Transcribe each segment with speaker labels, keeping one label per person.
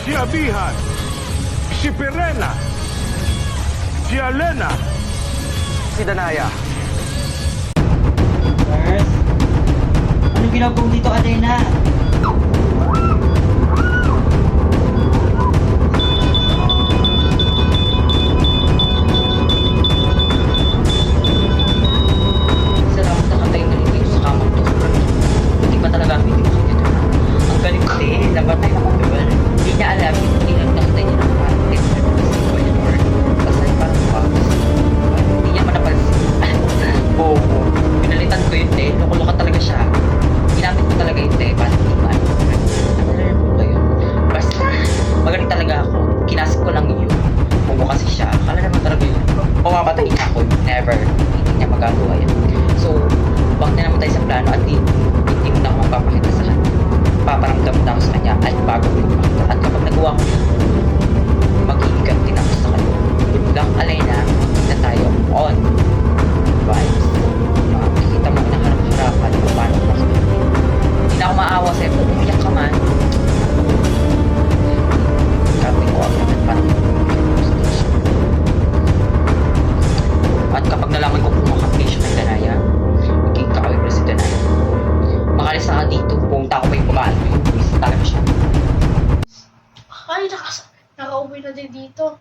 Speaker 1: si Abihan, si Perena, si Alena, si Danaya.
Speaker 2: Nurse? Anong ginagawa mo dito, Alena? Salamat na katay na rin sa kamang to. Buti pa talaga ako hindi makikita. Ang galing ko din, nabatay na kong hindi niya alam yung ilang nakita niya ng parang temper or kasal parang pangos. Hindi niya manapansin. Oo. Pinalitan ko yun eh. Loko-loka talaga siya. Ginamit ko talaga yun eh. Paano hindi ba? Ano ko yun? Basta, magaling talaga ako. Kinasip ko lang yun. Kung kasi siya, akala naman talaga yun. Pumamatay niya ako. Never. Hindi niya magagawa yun. So, back na naman tayo sa plano at hindi mo na ako magpapakita sa kanya. Paparamdam na ako sa kanya at bago ko magpakita. At kapag nagawa ko yun, mag-iigat din ako sa kanya. Good luck, Alena. Magkita tayo on vibes. Makikita mo na harap-harapan kung paano ko makikita. Hindi na ako maawa sa'yo kung umiyak ka man. Gagawin ko agad at parang at kapag nalaman ko kung makapisyo kay Danaya, magiging kakawin ko si Danaya. Makalis na ka dito, pumunta ako pa yung babae mo yun. Bisa talaga siya.
Speaker 3: Ay, nakauwi na din dito.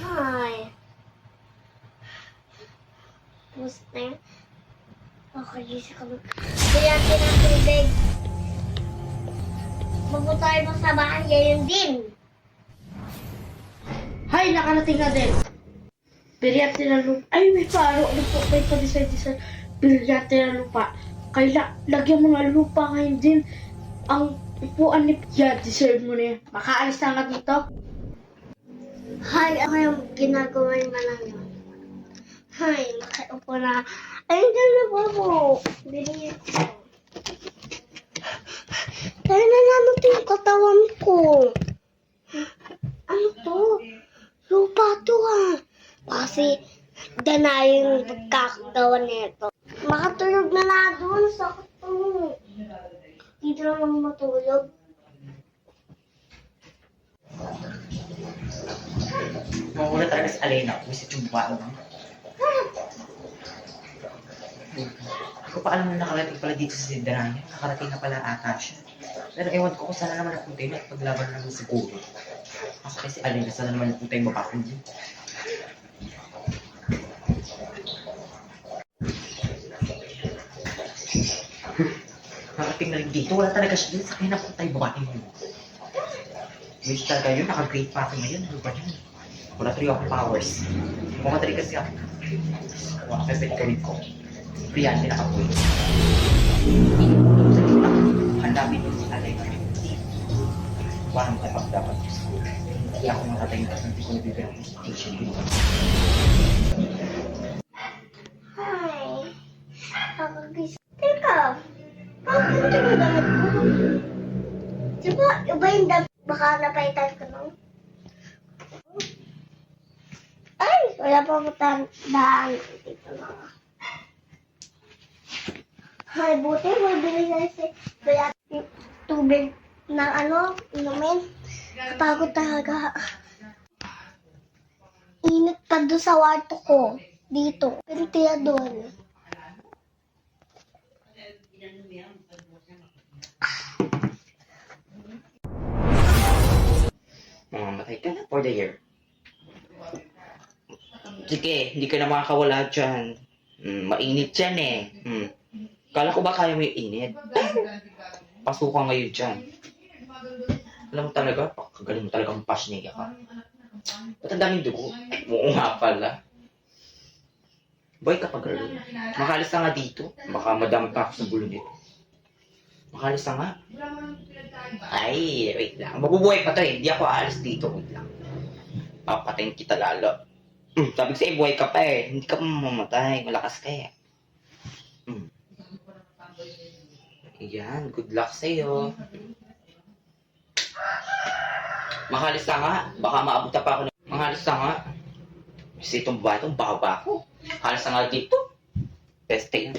Speaker 3: Hi. Gusto na yun? Okay, gising kami. Kaya ng tubig. Bago tayo sa bahay, ngayon din. Hay, nakarating na din. Biryate na lupa. Ay, may paro. Ano po? May pa-design. Biryate na lupa. Kaya, lagyan mo ng lupa ngayon din. Ang upuan ni Pia, deserve mo na yan. Makaalis na nga dito. Hay, ako yung ginagawa mo lang yun. Hay, makiupo na. Ay, dyan na po. Biryate ko. Tayo na naman ito yung katawan ko. Ano to? Lupa to Kasi Danaya yung pagkakagawa nito. Makatulog na na doon sa katulog. Dito naman matulog.
Speaker 2: Makulat talaga si Alena. Visit yung buwan mo. Hindi ko pa alam na nakarating pala dito si Danaya. Nakarating na pala ata siya. Pero ewan ko kung sana naman napunta yun at paglaban naman siguro. Kasi kasi Alena, sana naman napunta yung baba ko dito. Nakarating na rin dito. Wala talaga siya dito. Sa kanya napunta yung babae mo. Wish talaga yun. Naka-great pa ako ngayon. Ano ba yun? Wala 3 of powers. Kumatali kasi ako. Wala ka pwede gawin ko. Brian, pinaka-point. Hanapin mo si Alena. Parang kapag dapat. Hindi ako makatayin kasi hindi ko nabibigyan ng station dito.
Speaker 3: Hi. Nakagis. Teka. Bakit ito yung damit ko? Diba, iba yung damit. Baka napaitan ko nung. Ay, wala pa mo tandaan. Dito na. Ay, buti mo binigay si kaya tubig ng inumin. Kapagod talaga. Init pa doon sa warto ko. Dito. Pero tiya doon.
Speaker 2: Mamamatay ka na for the year. Sige, hindi ka na makakawala dyan. Mainit dyan eh. Kala ko ba kaya mo yung init? Pasukan ngayon dyan. Alam mo talaga, kagaling mo talagang pasniga ka. Ba't ang daming dugo? Oo nga pala. Boy ka pag girl. Makalis na nga dito. Baka madami pa ako sa gulo nito. Makalis na nga. Ay, wait lang. Mabubuhay pa to eh. Hindi ako aalis dito. Wait lang. Papatayin kita lalo. Sabi ko sa'yo, buhay ka pa eh. Hindi ka pa mamamatay. Malakas ka eh. Ayan, good luck sa'yo. Makalis na nga. Baka maabot pa ako. Makalis na nga. Kasi itong babae, itong baba ko. Halos na nga dito. Peste yan.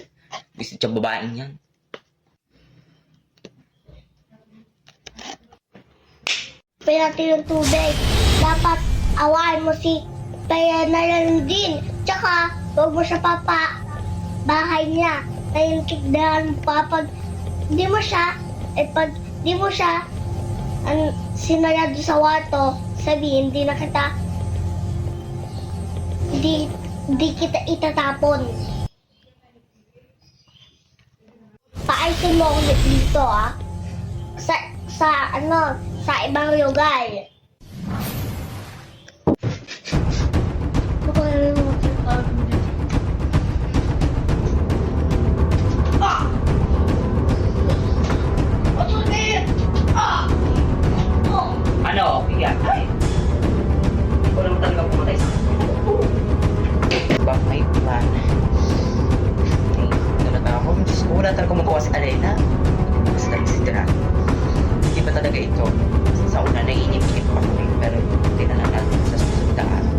Speaker 2: Gusto siya babaeng yan.
Speaker 4: pinati yung tubig. Dapat awain mo si Paya na lang din. Tsaka, huwag mo siya bahay niya. Kaya yung tigdahan mo pa. Pag di mo siya, pag di mo siya sinarado sa warto, sabihin, di kita itatapon. Paayusin mo ulit dito, ah. Sa ibang lugar.
Speaker 2: Ano? Yan. Ay! Ikaw naman talaga pumatay sa akin. Back my plan. Ay, talaga ako. Diyos ko, wala talaga magawa si Alena. Kasi talaga si Dra. Hindi ba talaga ito? Sa una, naiinip-inip pa kami. Pero hindi na lang natin sa susunod na araw.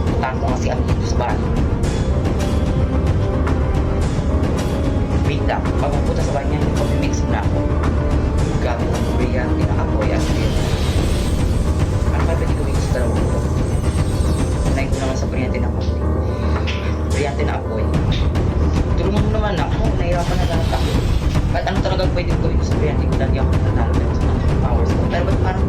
Speaker 2: Tutaan ko nga si Ami dito sa bahay. Wait lang. Bago punta sa bahay niya, pag-mix na ako. Gamit ang Korean, tinakapoy at Korean. Ano ba pwede gawin ko sa dalawang ko? Unahin ko naman sa Korean, tinakapoy. Korean, tinakapoy. Tulungan mo naman ako, nahirapan na lahat ako. Kahit ano talaga pwede gawin ko sa Korean, hindi ko lagi ako natatalo dahil sa powers ko. Pero ba't parang